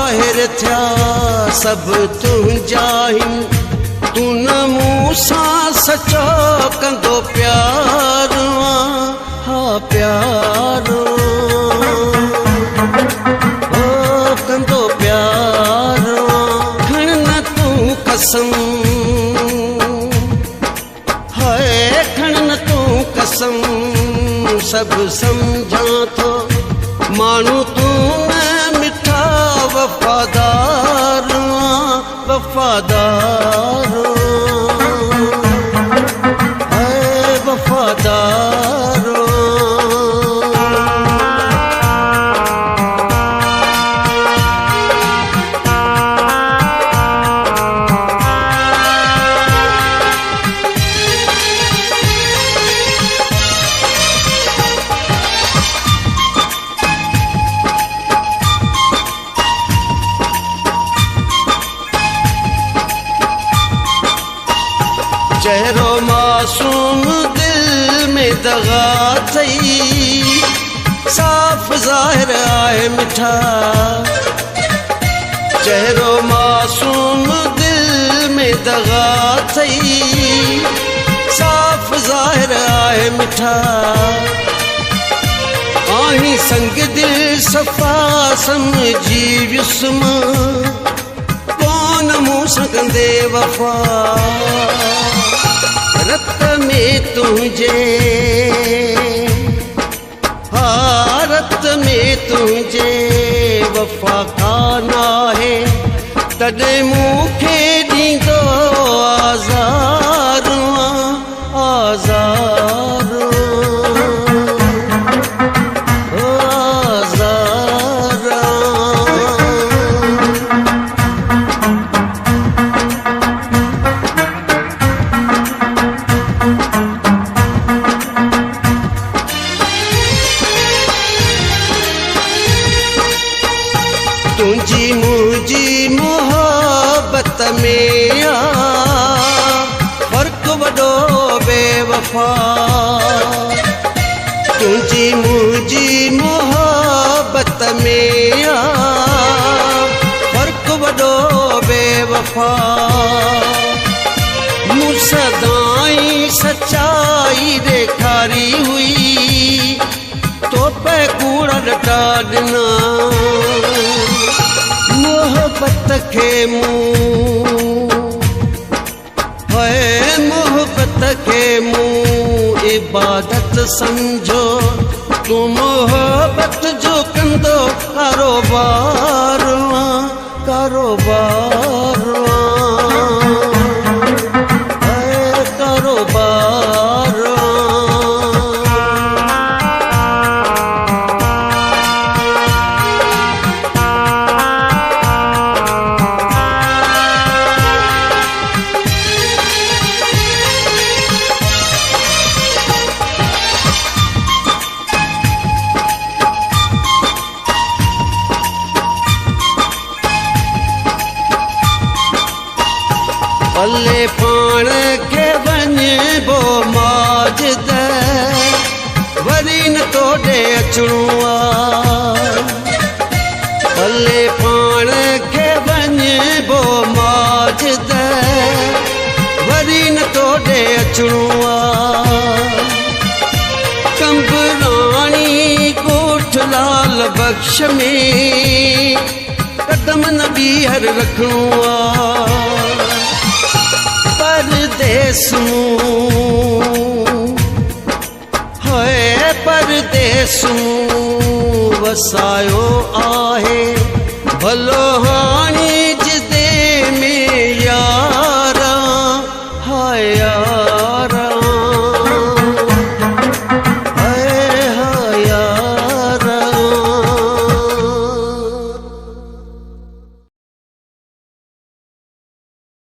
ज़ाहिर थिया सब तुंहिंजा आहिनि, तू न मूं सां सचो कंदो प्यार हा प्यार कंदो प्यार खण न तूं कसम है खण न तूं कसम सब समझां थो माण्हू तूं न मिठा वफ़ादार वफ़ादार है वफ़ादार चेहरो मासूम दिल में दगा थई साफ ज़ाहिर आहे मिठा चेहरो मासूम दिल में दगा थई साफ ज़ाहिर आहे मिठा आही संग दिल सफ़ा समझी वियुसि कोन मूं सां कंदे वफ़ा रत में तुझे रत में तुझे वफ़ा कान आहे तॾहिं मूंखे ॾींदो आज़ार आज़ार तुझी मुझी मोहब्बत में फर्क वॾो बेवफा तुझी मुझी मोहब्बत में फर्क वॾो बेवफा मूं सदाई सचाई ॾेखारी हुई तो पे कूड़ा ॾटा ॾिना मोहब्बत के मुँह है मोहब्बत के मुँह इबादत समझो तू मोहब्बत जो कंदो कारोबार कारोबार है कारोबार भले पाण खे वञिबो माजिद वरी न तोॾे अचिणो आहे भले पाण खे वञिबो माजिद वरी न तोॾे अचिणो आहे कंबराणी ॻोठ लाल बख़्श में कदम न ॿीहर रखणो आहे परदेस है परदेस वसायो आहे भलो हाणी